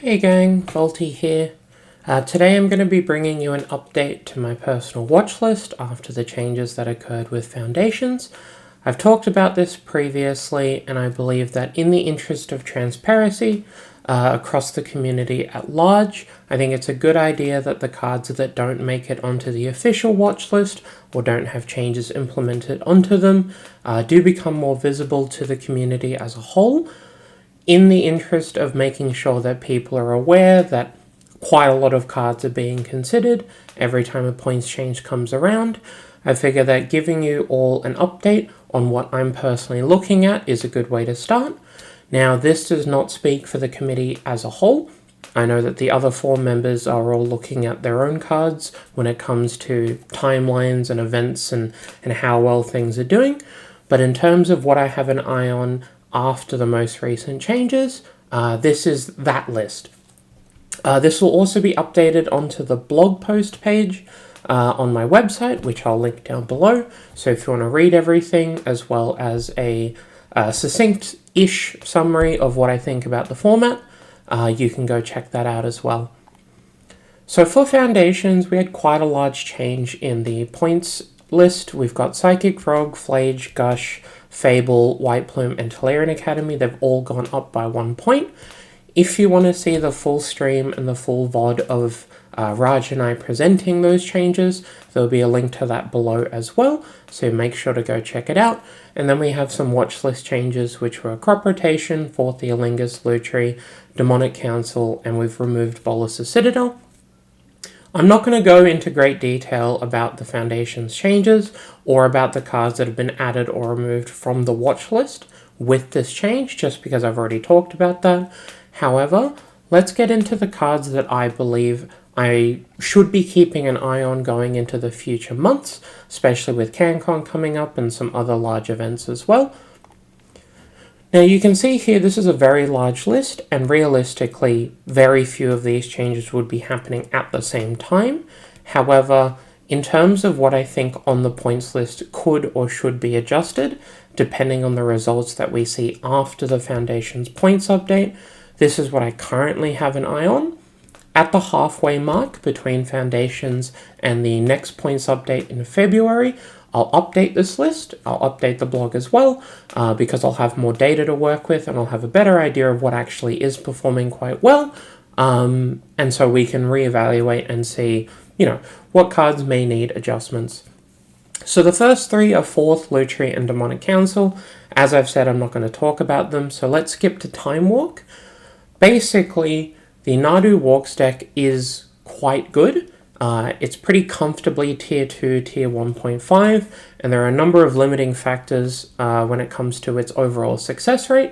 Hey gang, Voltie here. Today I'm going to be bringing you an update to my personal watch list after the changes that occurred with foundations. I've talked about this previously, and I believe that in the interest of transparency across the community at large, I think it's a good idea that the cards that don't make it onto the official watch list or don't have changes implemented onto them do become more visible to the community as a whole, in the interest of making sure that people are aware that quite a lot of cards are being considered every time a points change comes around. I figure that giving you all an update on what I'm personally looking at is a good way to start. Now, this does not speak for the committee as a whole. I know that the other 4 members are all looking at their own cards when it comes to timelines and events and how well things are doing. But in terms of what I have an eye on after the most recent changes, this is that list. This will also be updated onto the blog post page on my website, which I'll link down below. So if you want to read everything, as well as a succinct-ish summary of what I think about the format, you can go check that out as well. So for foundations, we had quite a large change in the points list. We've got Psychic Rogue, Flage, Gush, Fable, White Plume, and Tolarian Academy. They've all gone up by 1 point. If you want to see the full stream and the full VOD of Raj and I presenting those changes, there'll be a link to that below as well, so make sure to go check it out. And then we have some watch list changes, which were Crop Rotation, Fourth Eolingus, Lutri, Demonic Council, and we've removed Bolus's Citadel. I'm not going to go into great detail about the Foundation's changes or about the cards that have been added or removed from the watch list with this change, just because I've already talked about that. However, let's get into the cards that I believe I should be keeping an eye on going into the future months, especially with CanCon coming up and some other large events as well. Now you can see here this is a very large list, and realistically very few of these changes would be happening at the same time. However, in terms of what I think on the points list could or should be adjusted, depending on the results that we see after the Foundation's points update, this is what I currently have an eye on. At the halfway mark between Foundations and the next points update in February, I'll update this list. I'll update the blog as well, because I'll have more data to work with and I'll have a better idea of what actually is performing quite well. And so we can reevaluate and see, what cards may need adjustments. So the first 3 are Fourth, Lutri, and Demonic Council. As I've said, I'm not going to talk about them, so let's skip to Time Walk. Basically, the Nadu Walks deck is quite good. It's pretty comfortably Tier 2, Tier 1.5, and there are a number of limiting factors when it comes to its overall success rate.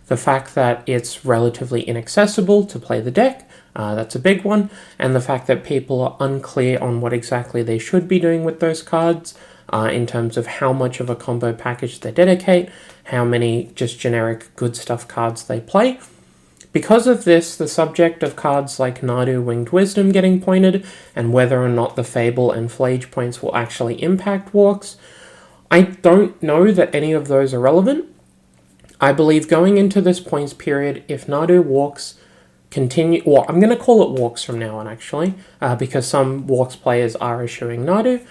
The fact that it's relatively inaccessible to play the deck, that's a big one, and the fact that people are unclear on what exactly they should be doing with those cards, in terms of how much of a combo package they dedicate, how many just generic good stuff cards they play. Because of this, the subject of cards like Nadu Winged Wisdom getting pointed, and whether or not the Fable and Flage points will actually impact walks, I don't know that any of those are relevant. I believe going into this points period, if Nadu walks continue, or I'm going to call it walks from now on actually, because some walks players are issuing Nadu.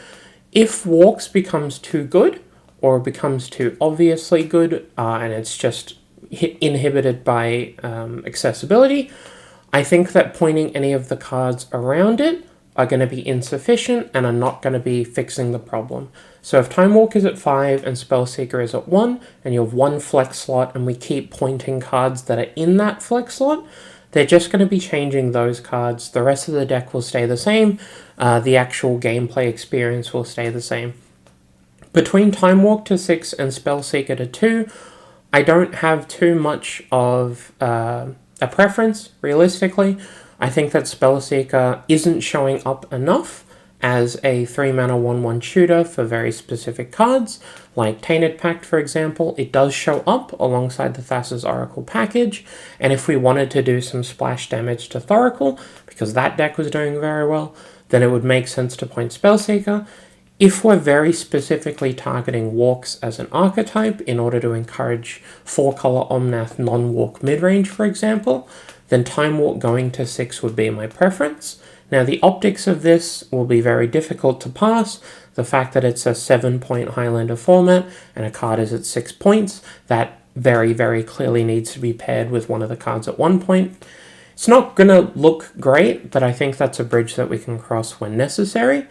If walks becomes too good, or becomes too obviously good, and it's just inhibited by accessibility, I think that pointing any of the cards around it are going to be insufficient and are not going to be fixing the problem. So if Time Walk is at 5 and Spellseeker is at 1, and you have 1 flex slot and we keep pointing cards that are in that flex slot, they're just going to be changing those cards. The rest of the deck will stay the same. The actual gameplay experience will stay the same. Between Time Walk to 6 and Spellseeker to 2, I don't have too much of a preference, realistically. I think that Spellseeker isn't showing up enough as a 3-mana 1/1 shooter for very specific cards, like Tainted Pact, for example. It does show up alongside the Thassa's Oracle package, and if we wanted to do some splash damage to Thoracle, because that deck was doing very well, then it would make sense to point Spellseeker. If we're very specifically targeting walks as an archetype in order to encourage 4-color Omnath non-walk midrange, for example, then Time Walk going to 6 would be my preference. Now the optics of this will be very difficult to pass. The fact that it's a 7-point Highlander format and a card is at 6 points, that very, very clearly needs to be paired with one of the cards at 1 point. It's not going to look great, but I think that's a bridge that we can cross when necessary.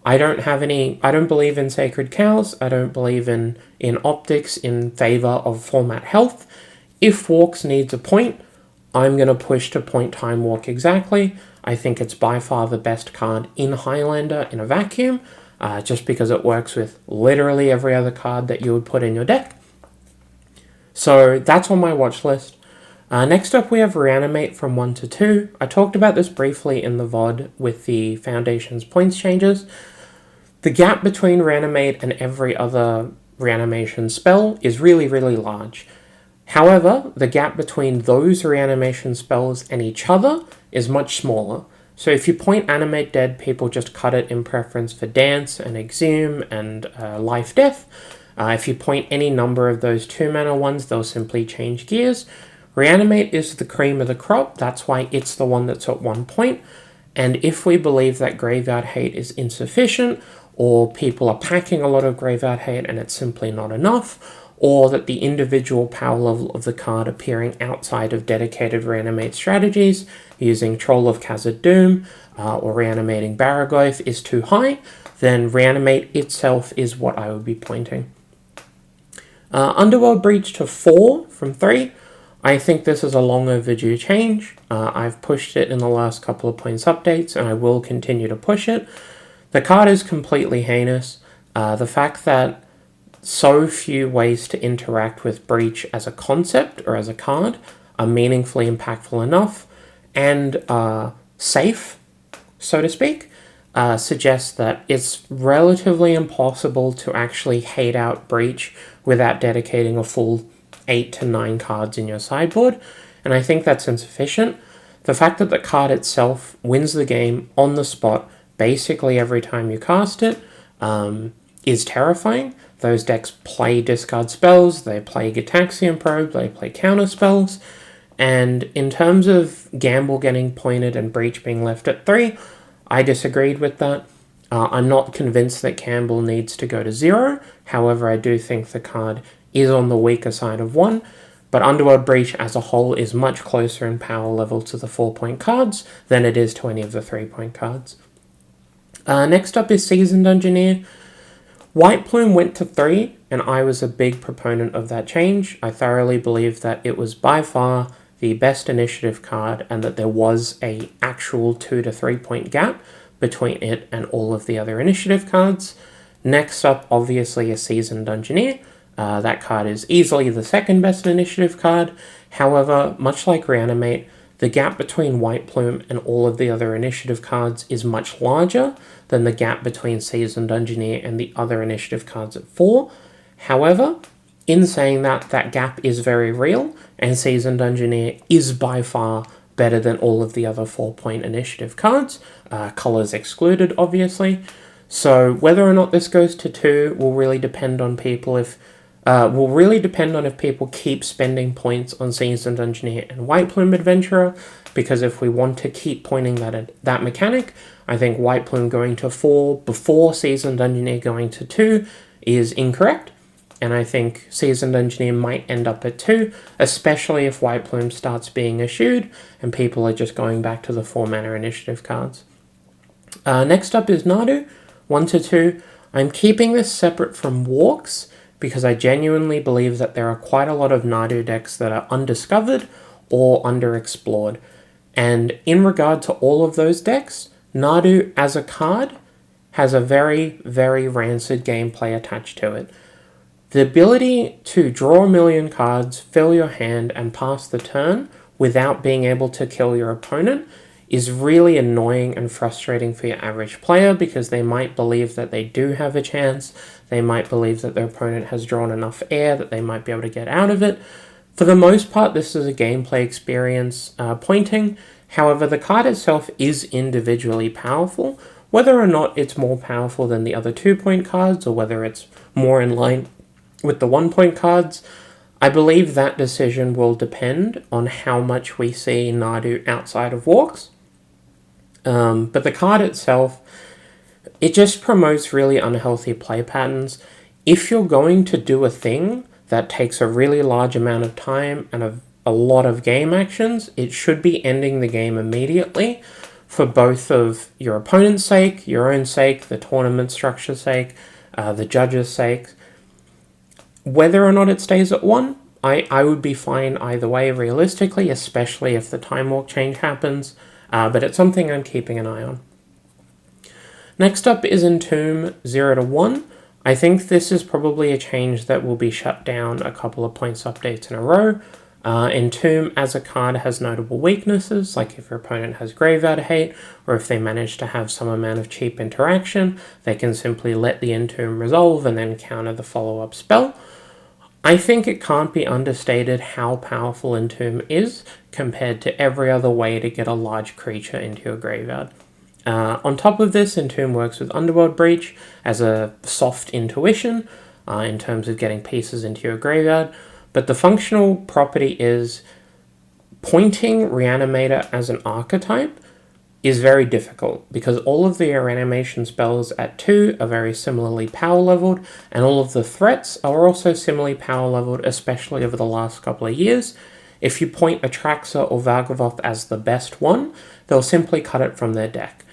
I don't believe in sacred cows. I don't believe in optics in favor of format health. If Walks needs a point, I'm going to push to point Time Walk exactly. I think it's by far the best card in Highlander in a vacuum, just because it works with literally every other card that you would put in your deck. So that's on my watch list. Next up, we have Reanimate from 1 to 2. I talked about this briefly in the VOD with the Foundation's points changes. The gap between Reanimate and every other reanimation spell is really, really large. However, the gap between those reanimation spells and each other is much smaller. So if you point Animate Dead, people just cut it in preference for Dance and Exhume and Life Death. If you point any number of those 2-mana ones, they'll simply change gears. Reanimate is the cream of the crop, that's why it's the one that's at 1 point. And if we believe that Graveyard Hate is insufficient, or people are packing a lot of Graveyard Hate and it's simply not enough, or that the individual power level of the card appearing outside of dedicated Reanimate strategies, using Troll of Khazad-dûm or Reanimating Baraghoth is too high, then Reanimate itself is what I would be pointing. Underworld Breach to 4 from 3. I think this is a long overdue change. I've pushed it in the last couple of points updates, and I will continue to push it. The card is completely heinous. The fact that so few ways to interact with Breach as a concept or as a card are meaningfully impactful enough and safe, so to speak, suggests that it's relatively impossible to actually hate out Breach without dedicating a full 8 to 9 cards in your sideboard, and I think that's insufficient. The fact that the card itself wins the game on the spot basically every time you cast it is terrifying. Those decks play discard spells, they play Gitaxian Probe, they play counter spells, and in terms of Gamble getting pointed and Breach being left at 3, I disagreed with that. I'm not convinced that Campbell needs to go to 0, however I do think the card is on the weaker side of 1, but Underworld Breach as a whole is much closer in power level to the 4-point cards than it is to any of the 3-point cards. Next up is Seasoned Engineer. White Plume went to 3, and I was a big proponent of that change. I thoroughly believe that it was by far the best initiative card and that there was a actual 2 to 3 point gap between it and all of the other initiative cards. Next up, obviously, is Seasoned Engineer. That card is easily the second best initiative card. However, much like Reanimate, the gap between White Plume and all of the other initiative cards is much larger than the gap between Seasoned Engineer and the other initiative cards at 4. However, in saying that, that gap is very real, and Seasoned Engineer is by far better than all of the other 4-point initiative cards, colors excluded, obviously. So whether or not this goes to 2 will really depend on people if people keep spending points on Seasoned Engineer and White Plume Adventurer, because if we want to keep pointing that mechanic, I think White Plume going to 4 before Seasoned Engineer going to 2 is incorrect, and I think Seasoned Engineer might end up at 2, especially if White Plume starts being eschewed and people are just going back to the 4-mana initiative cards. Next up is Nadu, 1 to 2. I'm keeping this separate from Walks, because I genuinely believe that there are quite a lot of Nadu decks that are undiscovered or underexplored. And in regard to all of those decks, Nadu as a card has a very, very rancid gameplay attached to it. The ability to draw a million cards, fill your hand, and pass the turn without being able to kill your opponent is really annoying and frustrating for your average player, because they might believe that they do have a chance, they might believe that their opponent has drawn enough air that they might be able to get out of it. For the most part, this is a gameplay experience pointing. However, the card itself is individually powerful. Whether or not it's more powerful than the other 2-point cards, or whether it's more in line with the 1-point cards, I believe that decision will depend on how much we see Nadu outside of walks. But the card itself, it just promotes really unhealthy play patterns. If you're going to do a thing that takes a really large amount of time and a lot of game actions, it should be ending the game immediately for both of your opponent's sake, your own sake, the tournament structure's sake, the judge's sake. Whether or not it stays at 1, I would be fine either way realistically, especially if the time walk change happens, but it's something I'm keeping an eye on. Next up is Entomb 0 to 1. I think this is probably a change that will be shut down a couple of points updates in a row. Entomb as a card has notable weaknesses, like if your opponent has Graveyard Hate, or if they manage to have some amount of cheap interaction, they can simply let the Entomb resolve and then counter the follow-up spell. I think it can't be understated how powerful Entomb is compared to every other way to get a large creature into your graveyard. On top of this, Entomb works with Underworld Breach as a soft intuition in terms of getting pieces into your graveyard, but the functional property is pointing Reanimator as an archetype is very difficult because all of the reanimation spells at 2 are very similarly power leveled, and all of the threats are also similarly power leveled, especially over the last couple of years. If you point Atraxa or Vargavoth as the best one, they'll simply cut it from their deck.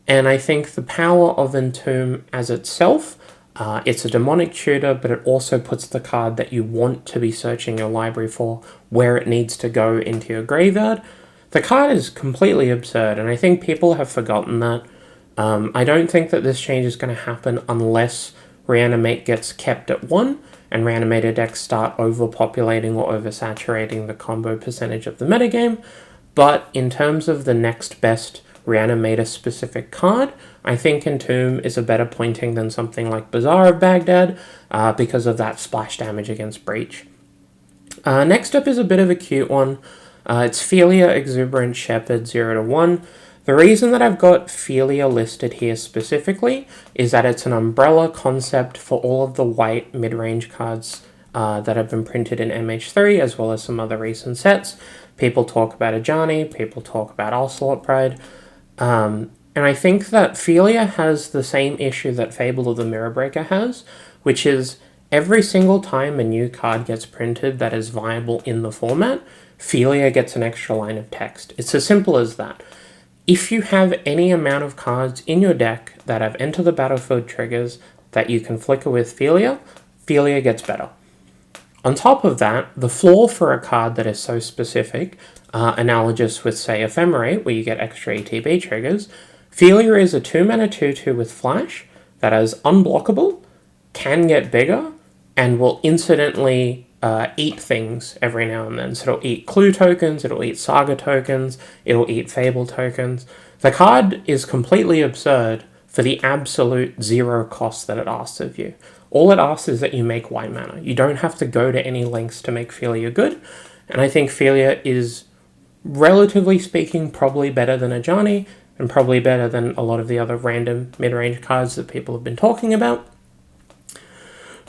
And I think the power of Entomb as itself, it's a demonic tutor, but it also puts the card that you want to be searching your library for where it needs to go into your graveyard. The card is completely absurd, and I think people have forgotten that. I don't think that this change is going to happen unless Reanimate gets kept at 1, and Reanimator decks start overpopulating or oversaturating the combo percentage of the metagame. But in terms of the next best Reanimator-specific card, I think Entomb is a better pointing than something like Bazaar of Baghdad because of that splash damage against Breach. Next up is a bit of a cute one. It's Philia Exuberant Shepherd 0 to 1. The reason that I've got Philia listed here specifically is that it's an umbrella concept for all of the white mid-range cards that have been printed in MH3, as well as some other recent sets. People talk about Ajani, people talk about Ocelot Pride, and I think that Philia has the same issue that Fable of the Mirror Breaker has, which is every single time a new card gets printed that is viable in the format, Philia gets an extra line of text. It's as simple as that. If you have any amount of cards in your deck that have Enter the Battlefield triggers that you can flicker with Philia, Philia gets better. On top of that, the flaw for a card that is so specific, analogous with, say, Ephemerate, where you get extra ETB triggers, Philia is a 2-mana 2/2 with Flash that is unblockable, can get bigger, and will incidentally eat things every now and then. So it'll eat Clue tokens, it'll eat Saga tokens, it'll eat Fable tokens. The card is completely absurd for the absolute 0 cost that it asks of you. All it asks is that you make white mana. You don't have to go to any lengths to make Philia good, and I think Philia is, relatively speaking, probably better than Ajani, and probably better than a lot of the other random mid-range cards that people have been talking about.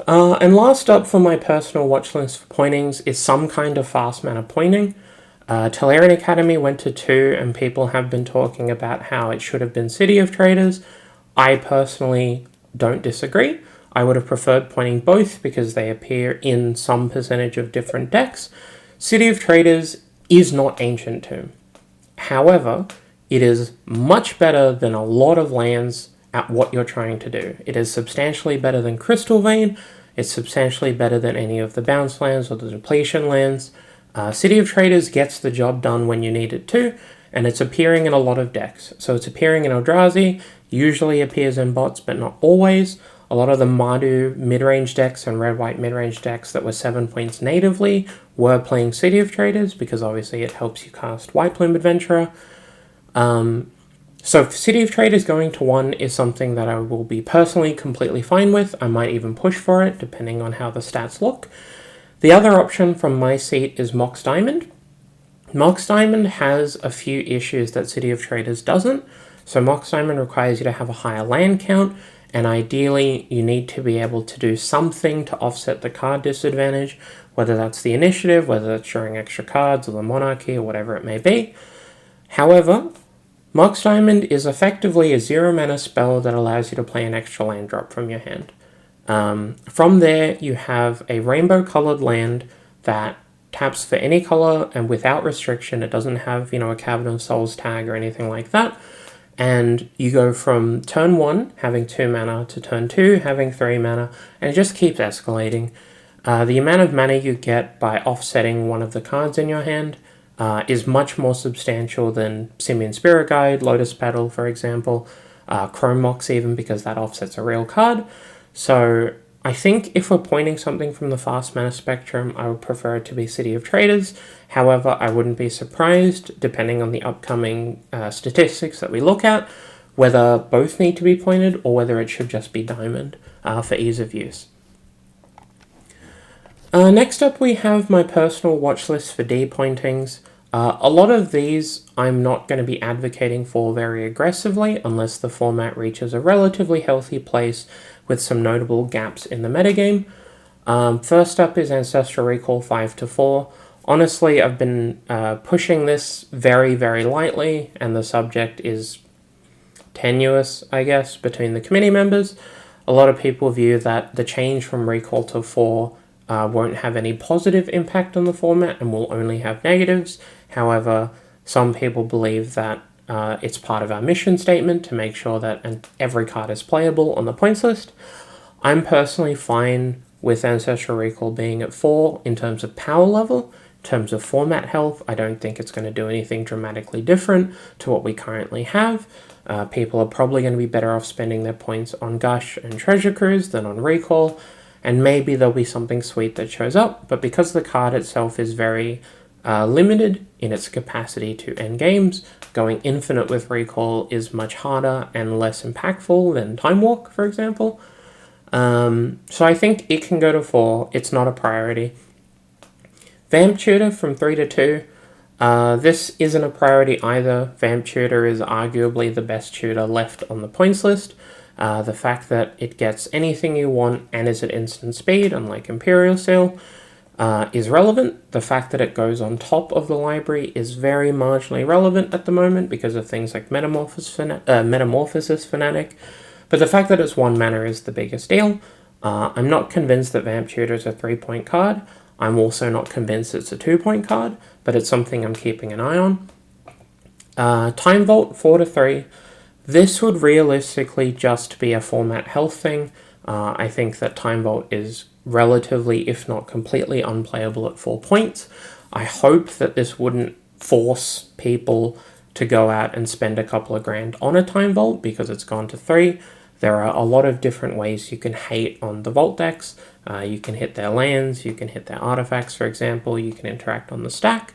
And last up for my personal watch list for pointings is some kind of fast mana pointing. Tolarian Academy went to 2, and people have been talking about how it should have been City of Traders. I personally don't disagree. I would have preferred pointing both because they appear in some percentage of different decks. City of Traders is not Ancient Tomb. However, it is much better than a lot of lands at what you're trying to do. It is substantially better than Crystal Vein. It's substantially better than any of the bounce lands or the depletion lands. City of Traders gets the job done when you need it to, and it's appearing in a lot of decks. So it's appearing in Eldrazi, usually appears in bots, but not always. A lot of the Mardu mid-range decks and red-white mid-range decks that were 7 points natively were playing City of Traders, because obviously it helps you cast White Plume Adventurer. So City of Traders going to 1 is something that I will be personally completely fine with. I might even push for it, depending on how the stats look. The other option from my seat is Mox Diamond. Mox Diamond has a few issues that City of Traders doesn't. So Mox Diamond requires you to have a higher land count, and ideally you need to be able to do something to offset the card disadvantage, whether that's the initiative, whether that's drawing extra cards, or the monarchy, or whatever it may be. However, Mox Diamond is effectively a 0-mana spell that allows you to play an extra land drop from your hand. From there, you have a rainbow-colored land that taps for any color and without restriction. It doesn't have, a Cavern of Souls tag or anything like that. And you go from turn 1 having 2 mana to turn 2 having 3 mana, and it just keeps escalating. The amount of mana you get by offsetting one of the cards in your hand is much more substantial than Simian Spirit Guide, Lotus Petal, for example, Chrome Mox even, because that offsets a real card. So I think if we're pointing something from the fast mana spectrum, I would prefer it to be City of Traders. However, I wouldn't be surprised, depending on the upcoming statistics that we look at, whether both need to be pointed or whether it should just be Diamond for ease of use. Next up, we have my personal watch list for D-pointings. A lot of these I'm not going to be advocating for very aggressively unless the format reaches a relatively healthy place with some notable gaps in the metagame. First up is Ancestral Recall 5-4. Honestly, I've been pushing this very, very lightly, and the subject is tenuous, I guess, between the committee members. A lot of people view that the change from Recall to 4 won't have any positive impact on the format and will only have negatives. However, some people believe that it's part of our mission statement to make sure that every card is playable on the points list. I'm personally fine with Ancestral Recall being at 4 in terms of power level. In terms of format health, I don't think it's going to do anything dramatically different to what we currently have. People are probably going to be better off spending their points on Gush and Treasure Cruise than on Recall, and maybe there'll be something sweet that shows up, but because the card itself is very limited in its capacity to end games, going infinite with Recall is much harder and less impactful than Time Walk, for example. So I think it can go to 4. It's not a priority. Vamp Tutor from 3-2. This isn't a priority either. Vamp Tutor is arguably the best tutor left on the points list. The fact that it gets anything you want and is at instant speed, unlike Imperial Seal, is relevant. The fact that it goes on top of the library is very marginally relevant at the moment because of things like Metamorphosis Fanatic, but the fact that it's 1 mana is the biggest deal. I'm not convinced that Vamp Tutor is a 3-point card. I'm also not convinced it's a 2-point card, but it's something I'm keeping an eye on. Time Vault 4-3. This would realistically just be a format health thing. I think that Time Vault is relatively, if not completely, unplayable at 4 points. I hope that this wouldn't force people to go out and spend a couple of grand on a Time Vault because it's gone to 3. There are a lot of different ways you can hate on the Vault decks. You can hit their lands, you can hit their artifacts, for example, you can interact on the stack.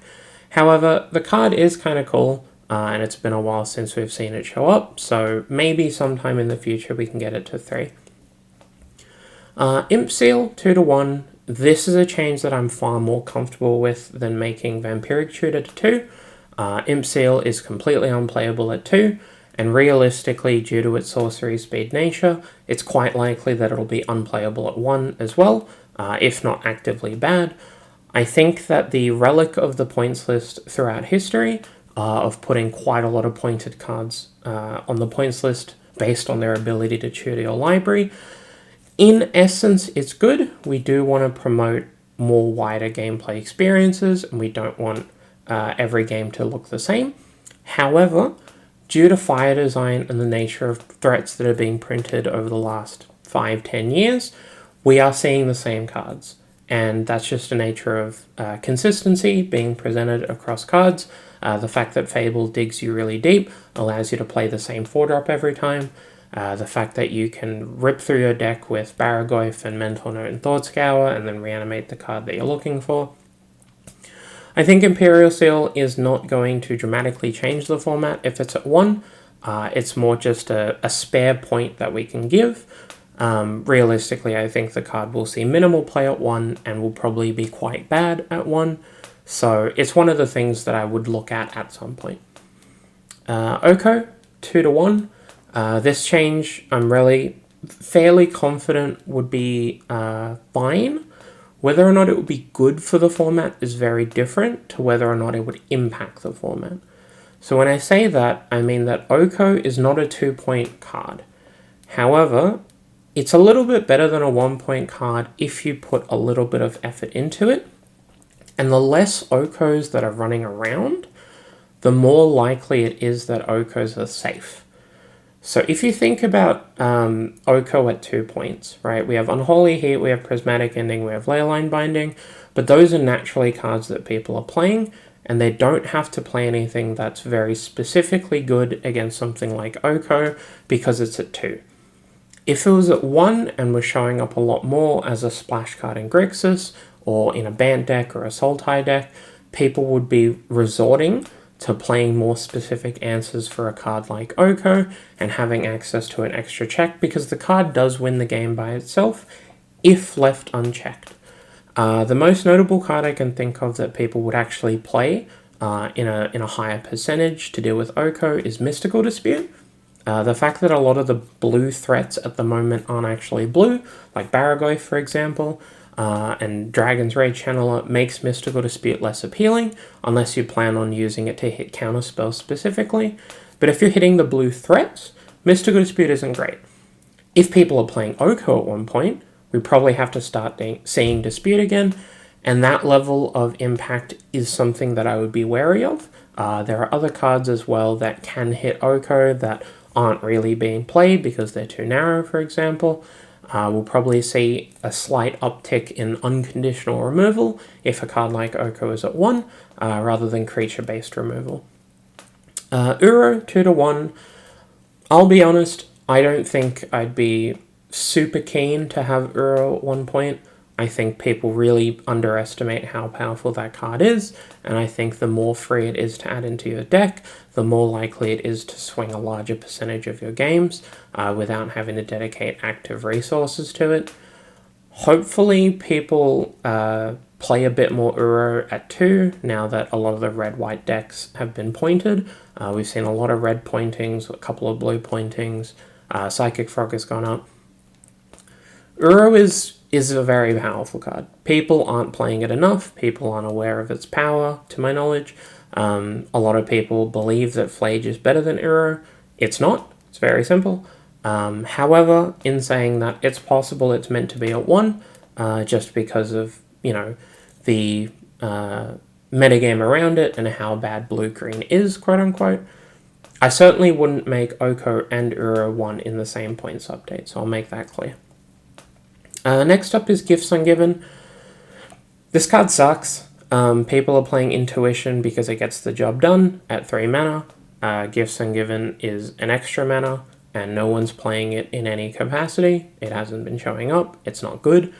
However, the card is kind of cool. And it's been a while since we've seen it show up, so maybe sometime in the future we can get it to 3. Imp Seal, 2-1. This is a change that I'm far more comfortable with than making Vampiric Tutor to 2. Imp Seal is completely unplayable at 2, and realistically, due to its sorcery speed nature, it's quite likely that it'll be unplayable at 1 as well, if not actively bad. I think that the relic of the points list throughout history of putting quite a lot of pointed cards on the points list based on their ability to tutor your library. In essence, it's good. We do want to promote more wider gameplay experiences, and we don't want every game to look the same. However, due to fire design and the nature of threats that are being printed over the last 5-10 years, we are seeing the same cards. And that's just the nature of consistency being presented across cards. The fact that Fable digs you really deep allows you to play the same 4-drop every time. The fact that you can rip through your deck with Barragoyf and Mental Note and Thought Scour and then reanimate the card that you're looking for. I think Imperial Seal is not going to dramatically change the format if it's at 1. It's more just a spare point that we can give. Realistically, I think the card will see minimal play at 1 and will probably be quite bad at 1. So it's one of the things that I would look at some point. Oko, 2-1. This change, I'm really fairly confident would be fine Whether or not it would be good for the format is very different to whether or not it would impact the format. So when I say that, I mean that Oko is not a 2-point card. However, it's a little bit better than a 1-point card if you put a little bit of effort into it. And the less Okos that are running around, the more likely it is that Okos are safe. So if you think about Oko at 2 points, right? We have Unholy Heat, we have Prismatic Ending, we have Leyline Binding, but those are naturally cards that people are playing, and they don't have to play anything that's very specifically good against something like Oko because it's at 2. If it was at 1 and was showing up a lot more as a splash card in Grixis, or in a Bant deck or a Sultai deck, people would be resorting to playing more specific answers for a card like Oko and having access to an extra check, because the card does win the game by itself if left unchecked. The most notable card I can think of that people would actually play in a higher percentage to deal with Oko is Mystical Dispute. The fact that a lot of the blue threats at the moment aren't actually blue, like Baragoi for example, and Dragon's Rage Channeler makes Mystical Dispute less appealing, unless you plan on using it to hit counterspells specifically. But if you're hitting the blue threats, Mystical Dispute isn't great. If people are playing Oko at 1 point, we probably have to start seeing Dispute again, and that level of impact is something that I would be wary of. There are other cards as well that can hit Oko that aren't really being played because they're too narrow, for example. We'll probably see a slight uptick in unconditional removal if a card like Oko is at 1, rather than creature-based removal. Uro, 2 to 1. I'll be honest, I don't think I'd be super keen to have Uro at 1 point. I think people really underestimate how powerful that card is, and I think the more free it is to add into your deck, the more likely it is to swing a larger percentage of your games without having to dedicate active resources to it. Hopefully people play a bit more Uro at 2 now that a lot of the red-white decks have been pointed. We've seen a lot of red pointings, a couple of blue pointings, Psychic Frog has gone up. Uro is a very powerful card. People aren't playing it enough. People aren't aware of its power, to my knowledge. A lot of people believe that Flage is better than Uro. It's not. It's very simple. However, in saying that, it's possible it's meant to be at 1, just because of, the metagame around it and how bad blue-green is, quote-unquote. I certainly wouldn't make Oko and Uro 1 in the same points update, so I'll make that clear. Next up is Gifts Ungiven. This card sucks. People are playing Intuition because it gets the job done at 3 mana. Gifts Ungiven is an extra mana, and no one's playing it in any capacity. It hasn't been showing up. It's not good.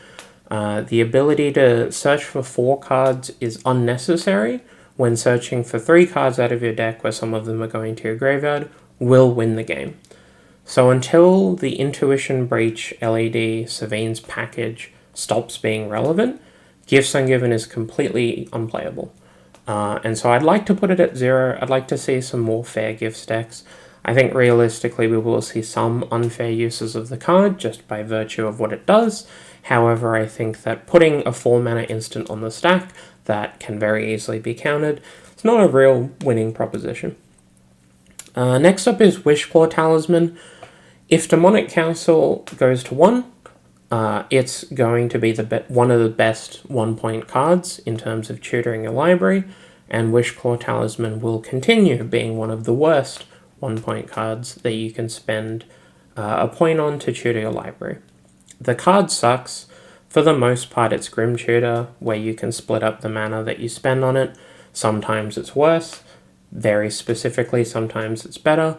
The ability to search for 4 cards is unnecessary when searching for 3 cards out of your deck where some of them are going to your graveyard will win the game. So until the Intuition Breach LED Savine's package stops being relevant, Gifts Ungiven is completely unplayable. And so I'd like to put it at 0. I'd like to see some more fair gifts decks. I think realistically we will see some unfair uses of the card just by virtue of what it does. However, I think that putting a 4 mana instant on the stack that can very easily be countered is not a real winning proposition. Next up is Wishclaw Talisman. If Demonic Council goes to 1, it's going to be one of the best 1-point cards in terms of tutoring your library, and Wishclaw Talisman will continue being one of the worst 1-point cards that you can spend a point on to tutor your library. The card sucks. For the most part, it's Grim Tutor, where you can split up the mana that you spend on it. Sometimes it's worse. Very specifically, sometimes it's better.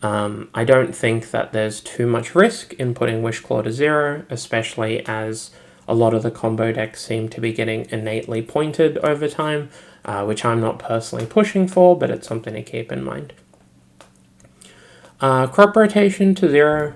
I don't think that there's too much risk in putting Wishclaw to 0, especially as a lot of the combo decks seem to be getting innately pointed over time, which I'm not personally pushing for, but it's something to keep in mind. Crop Rotation to 0.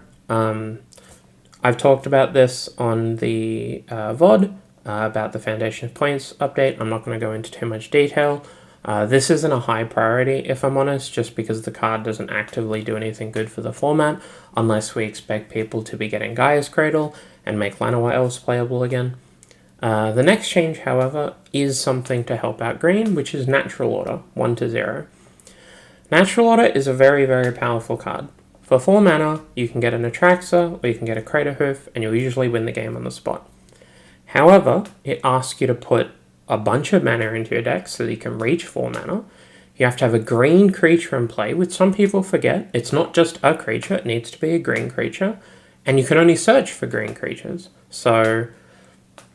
I've talked about this on the VOD, about the Foundation of Points update. I'm not going to go into too much detail. This isn't a high priority, if I'm honest, just because the card doesn't actively do anything good for the format, unless we expect people to be getting Gaia's Cradle and make Llanowar Elves playable again. The next change, however, is something to help out green, which is Natural Order, 1 to 0. Natural Order is a very, very powerful card. For 4 mana, you can get an Atraxa, or you can get a Crater Hoof, and you'll usually win the game on the spot. However, it asks you to put a bunch of mana into your deck so that you can reach 4 mana. You have to have a green creature in play, which some people forget. It's not just a creature, it needs to be a green creature. And you can only search for green creatures. So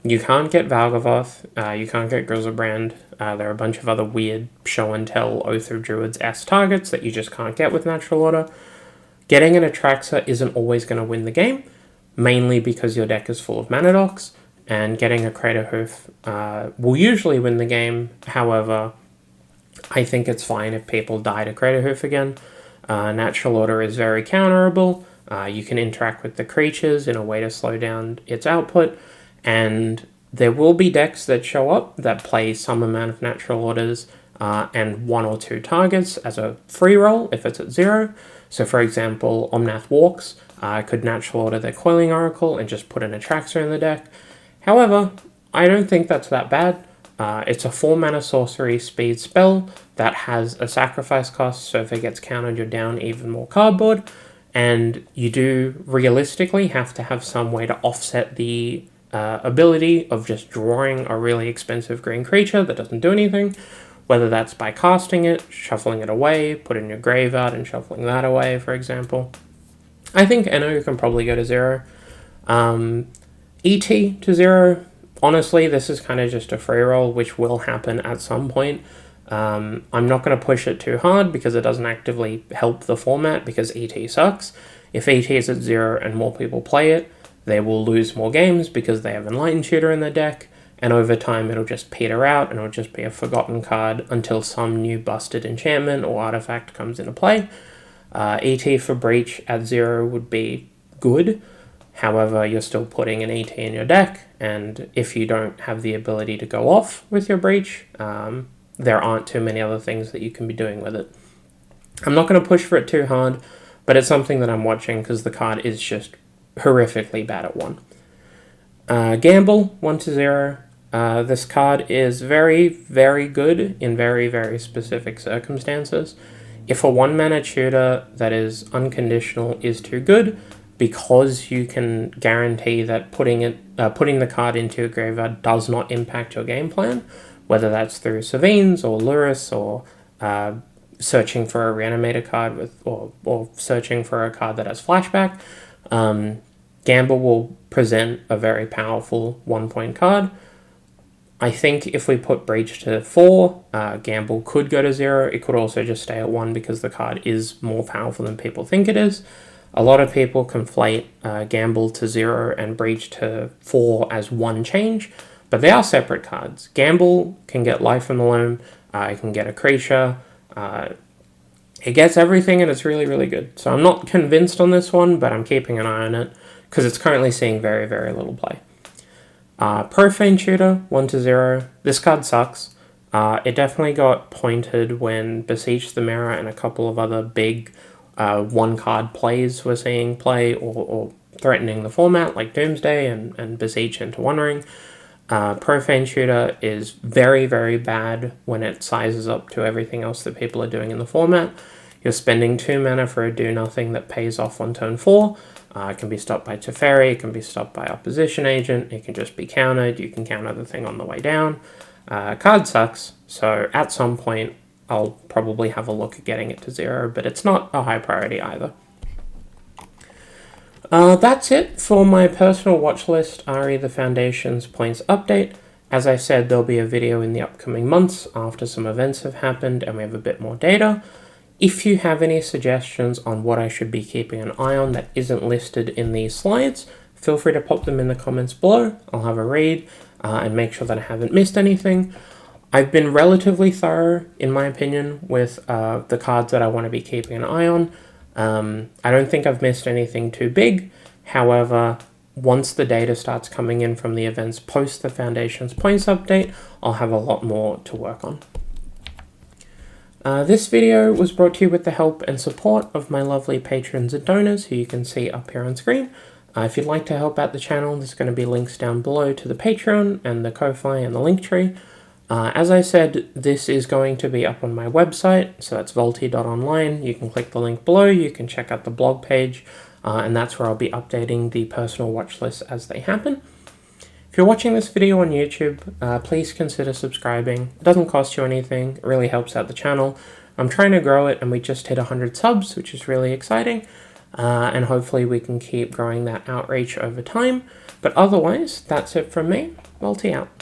you can't get Valgavoth, you can't get Griselbrand. There are a bunch of other weird show and tell Oath of Druids S targets that you just can't get with Natural Order. Getting an Atraxa isn't always going to win the game, mainly because your deck is full of mana docks, and getting a Crater Hoof will usually win the game. However, I think it's fine if people die to Crater Hoof again. Natural Order is very counterable. You can interact with the creatures in a way to slow down its output, and there will be decks that show up that play some amount of Natural Orders and 1 or 2 targets as a free roll if it's at 0. So for example, Omnath Walks could Natural Order their Coiling Oracle and just put an Atraxa in the deck. However, I don't think that's that bad. It's a 4 mana sorcery speed spell that has a sacrifice cost, so if it gets countered, you're down even more cardboard. And you do realistically have to have some way to offset the ability of just drawing a really expensive green creature that doesn't do anything, whether that's by casting it, shuffling it away, putting your graveyard and shuffling that away, for example. I think Eno can probably go to 0. ET to 0, honestly, this is kind of just a free roll, which will happen at some point. I'm not going to push it too hard because it doesn't actively help the format because ET sucks. If ET is at 0 and more people play it, they will lose more games because they have Enlightened Tutor in their deck, and over time it'll just peter out and it'll just be a forgotten card until some new busted enchantment or artifact comes into play. ET for Breach at 0 would be good. However, you're still putting an ET in your deck, and if you don't have the ability to go off with your Breach, there aren't too many other things that you can be doing with it. I'm not going to push for it too hard, but it's something that I'm watching because the card is just horrifically bad at 1. Gamble, 1 to 0. This card is very, very good in very, very specific circumstances. If a 1 mana tutor that is unconditional is too good, because you can guarantee that putting the card into your graveyard does not impact your game plan, whether that's through Savines or Lurrus or searching for a Reanimator card with or searching for a card that has flashback, Gamble will present a very powerful 1-point card. I think if we put Breach to 4, Gamble could go to 0. It could also just stay at 1 because the card is more powerful than people think it is. A lot of people conflate Gamble to 0 and Breach to 4 as one change, but they are separate cards. Gamble can get Life from the Loam, it can get a creature, it gets everything, and it's really, really good. So I'm not convinced on this one, but I'm keeping an eye on it because it's currently seeing very, very little play. Profane Tutor, 1 to 0. This card sucks. It definitely got pointed when Beseech the Mirror and a couple of other big 1-card plays we're seeing play or threatening the format, like Doomsday and Beseech into One Ring. Profane Tutor is very, very bad when it sizes up to everything else that people are doing in the format. You're spending 2 mana for a do-nothing that pays off on turn 4. It can be stopped by Teferi, it can be stopped by Opposition Agent, it can just be countered, you can counter the thing on the way down. Card sucks, so at some point I'll probably have a look at getting it to 0, but it's not a high priority either. That's it for my personal watch list, RE the Foundation's points update. As I said, there'll be a video in the upcoming months after some events have happened and we have a bit more data. If you have any suggestions on what I should be keeping an eye on that isn't listed in these slides, feel free to pop them in the comments below. I'll have a read and make sure that I haven't missed anything. I've been relatively thorough, in my opinion, with the cards that I want to be keeping an eye on. I don't think I've missed anything too big. However, once the data starts coming in from the events post the Foundation's points update, I'll have a lot more to work on. This video was brought to you with the help and support of my lovely patrons and donors who you can see up here on screen. If you'd like to help out the channel, there's going to be links down below to the Patreon and the Ko-Fi and the Linktree. As I said, this is going to be up on my website, so that's voltie.online. You can click the link below, you can check out the blog page, and that's where I'll be updating the personal watch lists as they happen. If you're watching this video on YouTube, please consider subscribing. It doesn't cost you anything, it really helps out the channel. I'm trying to grow it, and we just hit 100 subs, which is really exciting. And hopefully we can keep growing that outreach over time. But otherwise, that's it from me. Voltie out.